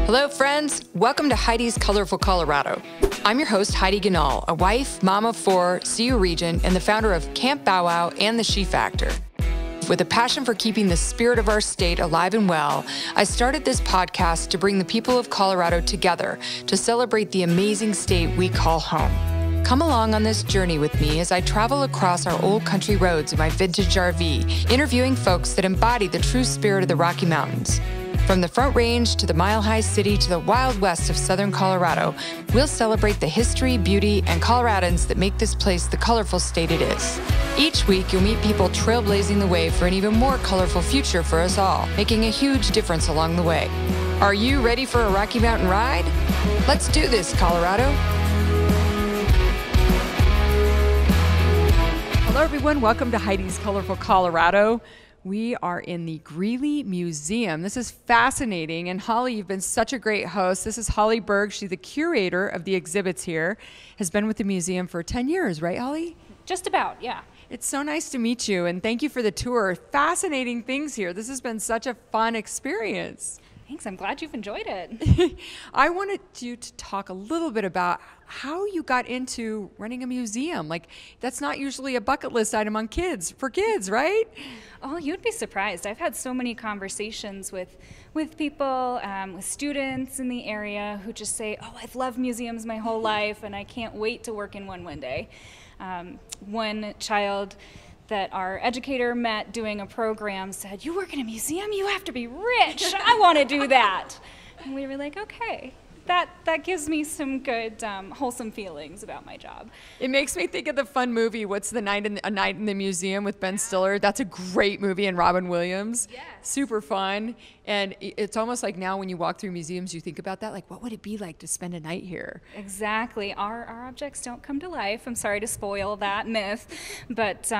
Hello, friends. Welcome to Heidi's Colorful Colorado. I'm your host, Heidi Ganal, a wife, mom of four, CU Regent, and the founder of Camp Bow Wow and the She Factor. With a passion for keeping the spirit of our state alive and well, I started this podcast to bring the people of Colorado together to celebrate the amazing state we call home. Come along on this journey with me as I travel across our old country roads in my vintage RV, interviewing folks that embody the true spirit of the Rocky Mountains. From the Front Range to the mile-high city to the Wild West of Southern Colorado, we'll celebrate the history, beauty, and Coloradans that make this place the colorful state it is. Each week, you'll meet people trailblazing the way for an even more colorful future for us all, making a huge difference along the way. Are you ready for a Rocky Mountain ride? Let's do this, Colorado. Hello, everyone. Welcome to Heidi's Colorful Colorado. We are in the Greeley Museum. This is fascinating. And Holly, you've been such a great host. This is Holly Berg. She's the curator of the exhibits here. Has been with the museum for 10 years, right, Holly? Just about, yeah. It's so nice to meet you, and thank you for the tour. Fascinating things here. This has been such a fun experience. Thanks, I'm glad you've enjoyed it. I wanted you to talk a little bit about how you got into running a museum. Like, that's not usually a bucket list item on for kids, right? Oh, you'd be surprised. I've had so many conversations with people, with students in the area who just say, oh, I've loved museums my whole life and I can't wait to work in one day. One child that our educator met doing a program said, you work in a museum? You have to be rich. I want to do that. And we were like, okay. That gives me some good, wholesome feelings about my job. It makes me think of the fun movie, A Night in the Museum with Ben Stiller. That's a great movie, and Robin Williams. Yes. Super fun. And it's almost like now when you walk through museums, you think about that, like, what would it be like to spend a night here? Exactly. Our objects don't come to life. I'm sorry to spoil that myth. But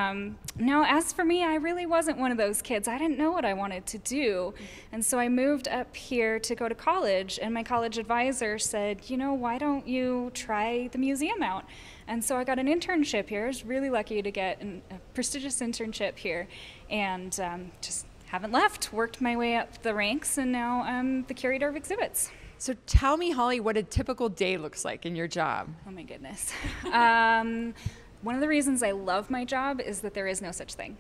no, as for me, I really wasn't one of those kids. I didn't know what I wanted to do. And so I moved up here to go to college, and my college advisor said, you know, why don't you try the museum out? And so I got an internship here. I was really lucky to get a prestigious internship here, and just haven't left. Worked my way up the ranks, and now I'm the Curator of Exhibits. So tell me, Holly, what a typical day looks like in your job. Oh my goodness. One of the reasons I love my job is that there is no such thing.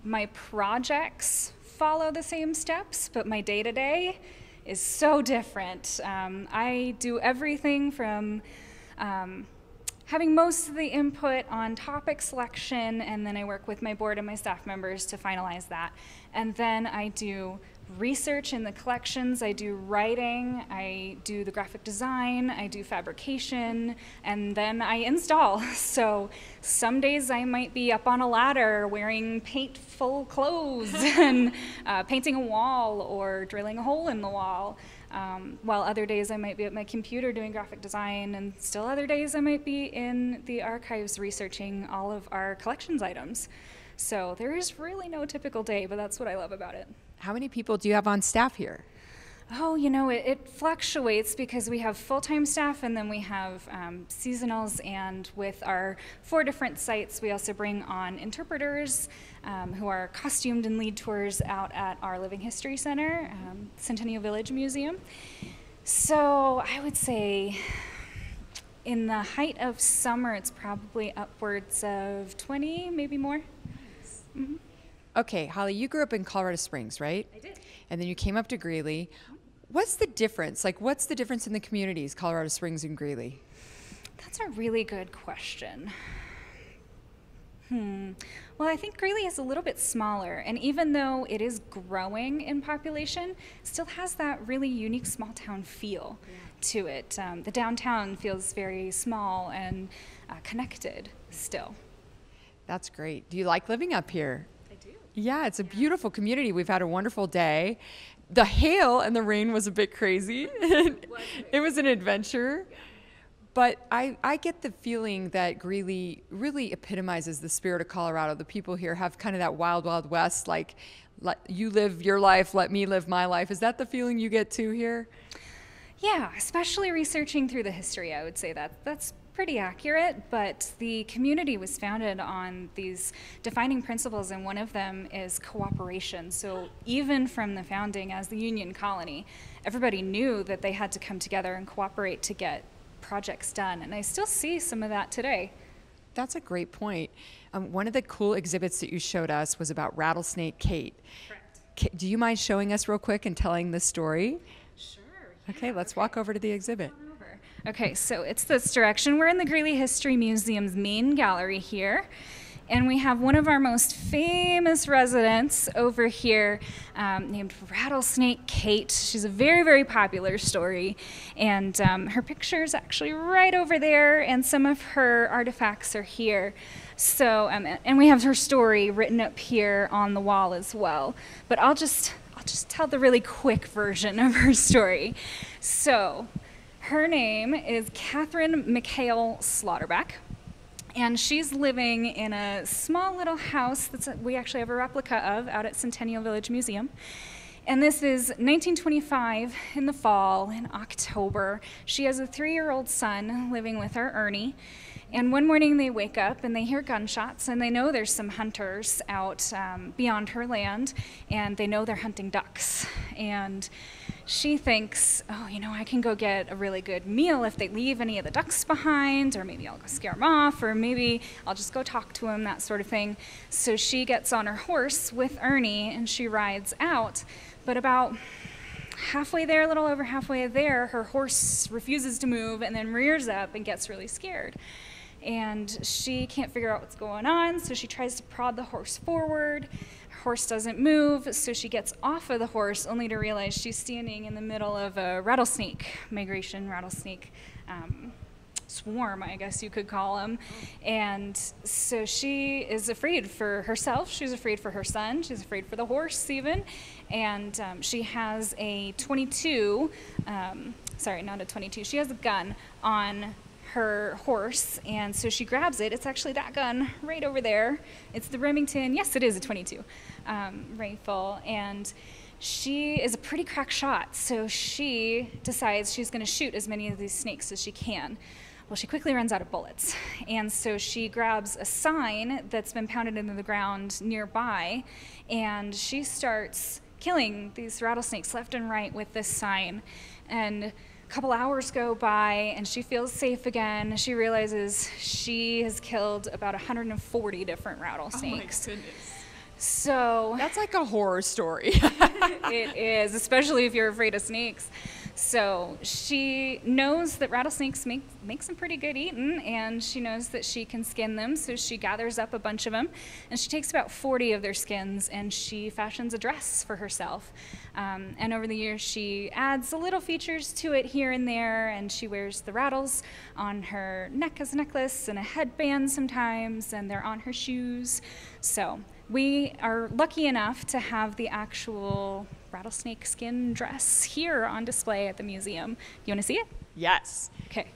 My projects follow the same steps, but my day-to-day is so different. I do everything from having most of the input on topic selection, and then I work with my board and my staff members to finalize that. And then I do research in the collections, I do writing, I do the graphic design, I do fabrication, and then I install. So some days I might be up on a ladder wearing paintful clothes and painting a wall or drilling a hole in the wall. While other days I might be at my computer doing graphic design, and still other days I might be in the archives researching all of our collections items. So there is really no typical day, but that's what I love about it. How many people do you have on staff here? Oh, you know, it fluctuates because we have full-time staff and then we have seasonals, and with our 4 different sites, we also bring on interpreters who are costumed and lead tours out at our Living History Center, Centennial Village Museum. So I would say in the height of summer, it's probably upwards of 20, maybe more. Nice. Mm-hmm. Okay, Holly, you grew up in Colorado Springs, right? I did. And then you came up to Greeley. What's the difference? Like, what's the difference in the communities, Colorado Springs and Greeley? That's a really good question. Well, I think Greeley is a little bit smaller, and even though it is growing in population, it still has that really unique small town feel to it. The downtown feels very small and connected still. That's great. Do you like living up here? I do. Yeah, it's a beautiful community. We've had a wonderful day. The hail and the rain was a bit crazy. It was an adventure. But I get the feeling that Greeley really epitomizes the spirit of Colorado. The people here have kind of that wild, wild west, like, you live your life, let me live my life. Is that the feeling you get too here? Yeah, especially researching through the history, I would say that's pretty accurate, but the community was founded on these defining principles, and one of them is cooperation. So even from the founding as the Union colony, everybody knew that they had to come together and cooperate to get projects done, and I still see some of that today. That's a great point. One of the cool exhibits that you showed us was about Rattlesnake Kate. Correct. Do you mind showing us real quick and telling the story? Sure. Okay, let's walk over to the exhibit. Okay, so it's this direction. We're in the Greeley History Museum's main gallery here, and we have one of our most famous residents over here named Rattlesnake Kate. She's a very, very popular story, and her picture is actually right over there, and some of her artifacts are here. So, and we have her story written up here on the wall as well. But I'll just tell the really quick version of her story. So, her name is Catherine McHale Slaughterback, and she's living in a small little house that we actually have a replica of out at Centennial Village Museum. And this is 1925 in the fall, in October. She has a 3-year-old son living with her, Ernie. And one morning they wake up and they hear gunshots, and they know there's some hunters out beyond her land, and they know they're hunting ducks. And she thinks, oh, you know, I can go get a really good meal if they leave any of the ducks behind, or maybe I'll go scare them off, or maybe I'll just go talk to them, that sort of thing. So she gets on her horse with Ernie and she rides out. But about halfway there, a little over halfway there, her horse refuses to move and then rears up and gets really scared. And she can't figure out what's going on, so she tries to prod the horse forward. Her horse doesn't move, so she gets off of the horse only to realize she's standing in the middle of a rattlesnake swarm, I guess you could call them. And so she is afraid for herself, she's afraid for her son, she's afraid for the horse even. And she has a 22, sorry, not a 22, she has a gun on her horse, and so she grabs it. It's actually that gun right over there. It's the Remington, yes, it is a 22 rifle, and she is a pretty crack shot, so she decides she's going to shoot as many of these snakes as she can. Well, she quickly runs out of bullets, and so she grabs a sign that's been pounded into the ground nearby, and she starts killing these rattlesnakes left and right with this sign. And a couple hours go by and she feels safe again. She realizes she has killed about 140 different rattlesnakes. Oh my goodness. So that's like a horror story. It is, especially if you're afraid of snakes. So she knows that rattlesnakes make some pretty good eating, and she knows that she can skin them, so she gathers up a bunch of them, and she takes about 40 of their skins, and she fashions a dress for herself. And over the years, she adds little features to it here and there, and she wears the rattles on her neck as a necklace and a headband sometimes, and they're on her shoes. So we are lucky enough to have the actual rattlesnake skin dress here on display at the museum. You want to see it? Yes. Okay.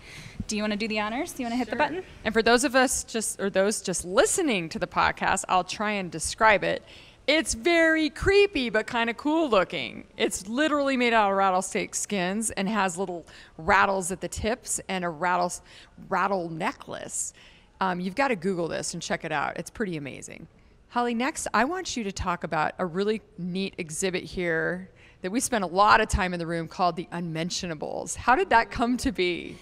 Do you want to do the honors? Do you want to hit the button? And for those of us those just listening to the podcast, I'll try and describe it. It's very creepy, but kind of cool looking. It's literally made out of rattlesnake skins and has little rattles at the tips and a rattle necklace. You've got to Google this and check it out. It's pretty amazing. Holly, next, I want you to talk about a really neat exhibit here that we spent a lot of time in the room called the Unmentionables. How did that come to be?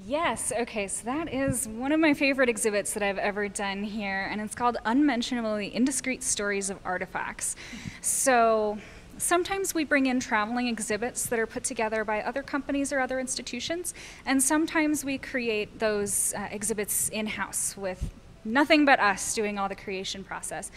Yes, okay, so that is one of my favorite exhibits that I've ever done here, and it's called Unmentionably Indiscreet Stories of Artifacts. So sometimes we bring in traveling exhibits that are put together by other companies or other institutions, and sometimes we create those exhibits in-house with nothing but us doing all the creation process.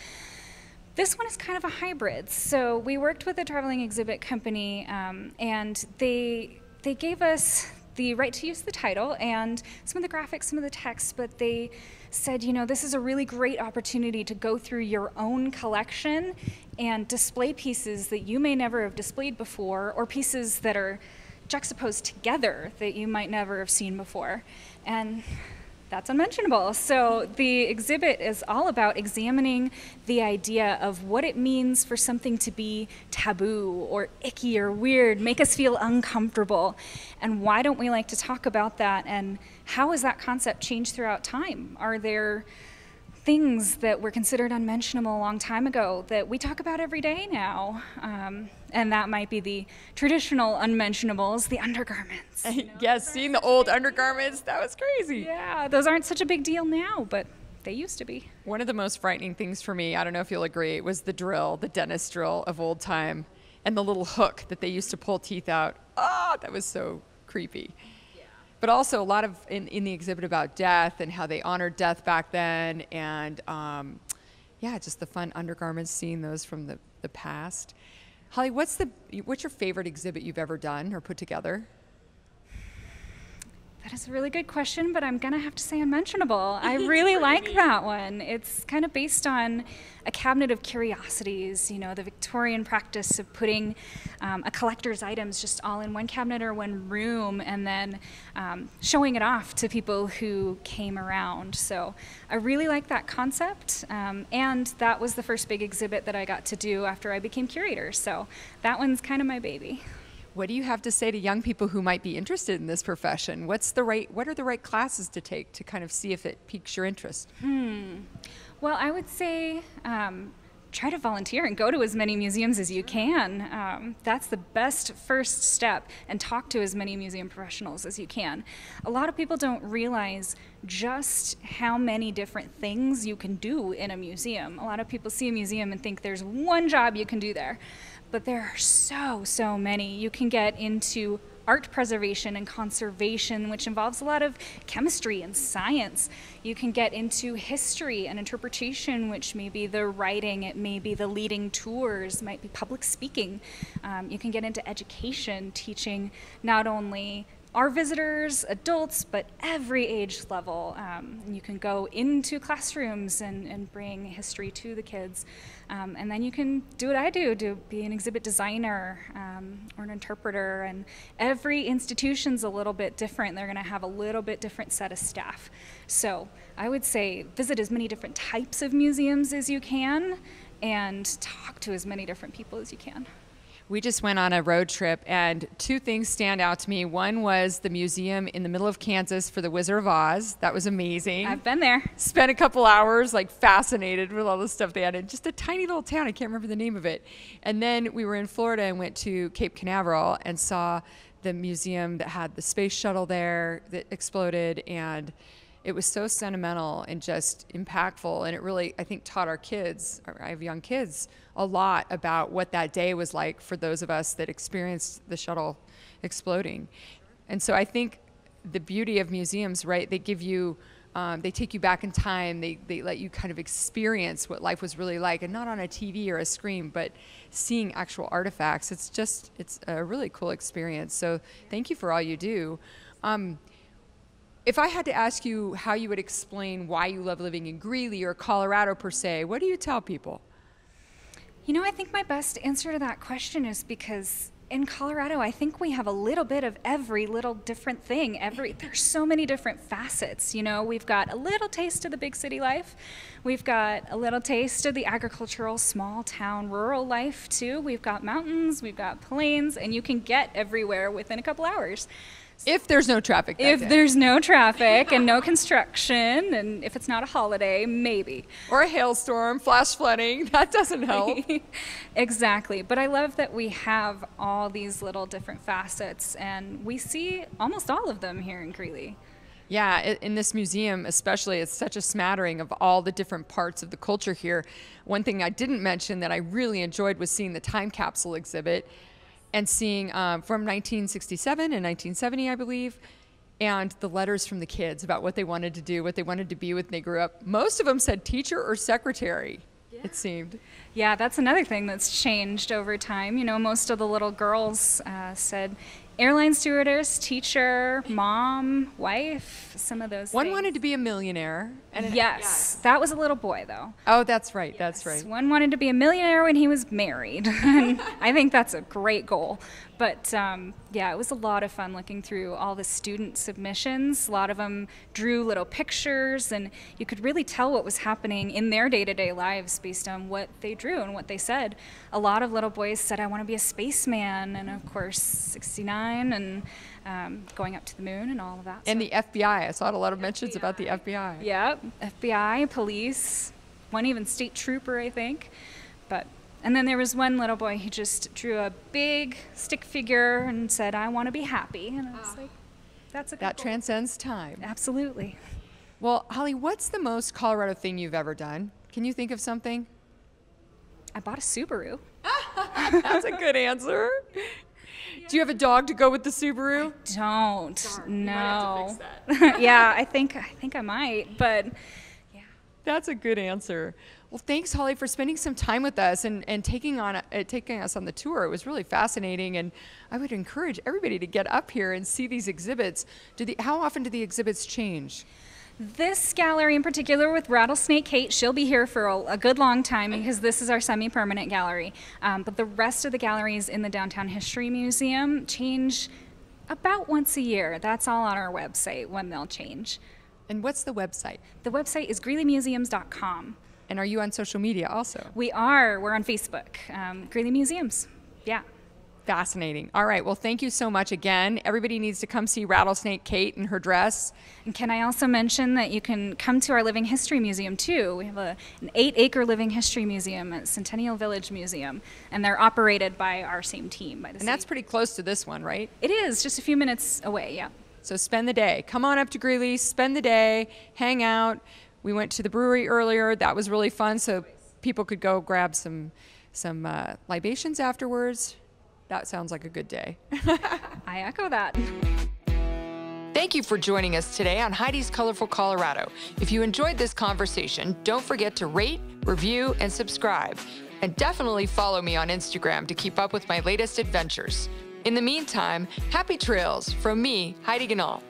This one is kind of a hybrid. So we worked with a traveling exhibit company, and they gave us the right to use the title and some of the graphics, some of the text, but they said, you know, this is a really great opportunity to go through your own collection and display pieces that you may never have displayed before, or pieces that are juxtaposed together that you might never have seen before. And That's unmentionable. So the exhibit is all about examining the idea of what it means for something to be taboo or icky or weird, make us feel uncomfortable. And why don't we like to talk about that? And how has that concept changed throughout time? Are there things that were considered unmentionable a long time ago that we talk about every day now? And that might be the traditional unmentionables, the undergarments. Yes, seeing the old undergarments, that was crazy. Yeah, those aren't such a big deal now, but they used to be. One of the most frightening things for me, I don't know if you'll agree, was the drill, the dentist drill of old time, and the little hook that they used to pull teeth out. Ah, that was so creepy. But also a lot of in the exhibit about death and how they honored death back then, and yeah, just the fun undergarments, seeing those from the past. Holly, what's your favorite exhibit you've ever done or put together? That is a really good question, but I'm gonna have to say unmentionable. I really like that one. It's kind of based on a cabinet of curiosities, you know, the Victorian practice of putting a collector's items just all in one cabinet or one room, and then showing it off to people who came around. So I really like that concept, and that was the first big exhibit that I got to do after I became curator. So that one's kind of my baby. What do you have to say to young people who might be interested in this profession? What are the right classes to take to kind of see if it piques your interest? Well, I would say try to volunteer and go to as many museums as you can. That's the best first step, and talk to as many museum professionals as you can. A lot of people don't realize just how many different things you can do in a museum. A lot of people see a museum and think there's one job you can do there. But there are so many. You can get into art preservation and conservation, which involves a lot of chemistry and science. You can get into history and interpretation, which may be the writing, it may be the leading tours, might be public speaking. You can get into education, teaching not only our visitors, adults, but every age level. You can go into classrooms and bring history to the kids. And then you can do what I do, to be an exhibit designer or an interpreter. And every institution's a little bit different. They're gonna have a little bit different set of staff. So I would say visit as many different types of museums as you can and talk to as many different people as you can. We just went on a road trip, and two things stand out to me. One was the museum in the middle of Kansas for the Wizard of Oz. That was amazing. I've been there. Spent a couple hours like fascinated with all the stuff they had in just a tiny little town. I can't remember the name of it. And then we were in Florida and went to Cape Canaveral and saw the museum that had the space shuttle there that exploded, and it was so sentimental and just impactful, and it really, I think, taught our kids, I have young kids, a lot about what that day was like for those of us that experienced the shuttle exploding. And so I think the beauty of museums, right, they give you, they take you back in time, they let you kind of experience what life was really like, and not on a TV or a screen, but seeing actual artifacts. It's a really cool experience. So thank you for all you do. If I had to ask you how you would explain why you love living in Greeley or Colorado per se, what do you tell people? You know, I think my best answer to that question is because in Colorado, I think we have a little bit of every little different thing. There's so many different facets. You know, we've got a little taste of the big city life. We've got a little taste of the agricultural, small town, rural life too. We've got mountains, we've got plains, and you can get everywhere within a couple hours. If there's no traffic that day. If there's no traffic and no construction, and if it's not a holiday, maybe. Or a hailstorm, flash flooding, that doesn't help. Exactly, but I love that we have all these little different facets, and we see almost all of them here in Greeley. Yeah, in this museum especially, it's such a smattering of all the different parts of the culture here. One thing I didn't mention that I really enjoyed was seeing the time capsule exhibit, and seeing from 1967 and 1970, I believe, and the letters from the kids about what they wanted to do, what they wanted to be when they grew up. Most of them said teacher or secretary, it seemed. Yeah, that's another thing that's changed over time. You know, most of the little girls said airline stewardess, teacher, mom, wife, some of those One things. wanted to be a millionaire. And Yes, that was a little boy, though. Oh, that's right, Yes. that's right. One wanted to be a millionaire when he was married. And I think that's a great goal. But yeah, it was a lot of fun looking through all the student submissions. A lot of them drew little pictures, and you could really tell what was happening in their day-to-day lives based on what they drew and what they said. A lot of little boys said, I want to be a spaceman, and of course 69 and going up to the moon and all of that. And the FBI, I saw a lot of mentions about the FBI. Yeah, FBI, police, one even state trooper, I think. And then there was one little boy who just drew a big stick figure and said, I want to be happy. And I was like, that's a good That goal. transcends time. Absolutely. Well, Holly, what's the most Colorado thing you've ever done? Can you think of something? I bought a Subaru. That's a good answer. Do you have a dog to go with the Subaru? Don't. Darn, no. you might have to fix that. Yeah, I think I might, but yeah. That's a good answer. Well, thanks, Holly, for spending some time with us and taking us on the tour. It was really fascinating, and I would encourage everybody to get up here and see these exhibits. How often do the exhibits change? This gallery in particular with Rattlesnake Kate, she'll be here for a good long time because this is our semi-permanent gallery. But the rest of the galleries in the Downtown History Museum change about once a year. That's all on our website when they'll change. And what's the website? The website is greeleymuseums.com. And are you on social media also? We are. We're on Facebook. Greeley Museums. Yeah. Fascinating. All right. Well, thank you so much again. Everybody needs to come see Rattlesnake Kate in her dress. And can I also mention that you can come to our Living History Museum too. We have an 8-acre Living History Museum at Centennial Village Museum, and they're operated by our same team. By the And that's pretty close to this one, right? It is, just a few minutes away, yeah. So spend the day. Come on up to Greeley, spend the day, hang out. We went to the brewery earlier. That was really fun, so people could go grab some libations afterwards. That sounds like a good day. I echo that. Thank you for joining us today on Heidi's Colorful Colorado. If you enjoyed this conversation, don't forget to rate, review, and subscribe. And definitely follow me on Instagram to keep up with my latest adventures. In the meantime, happy trails from me, Heidi Ganahl.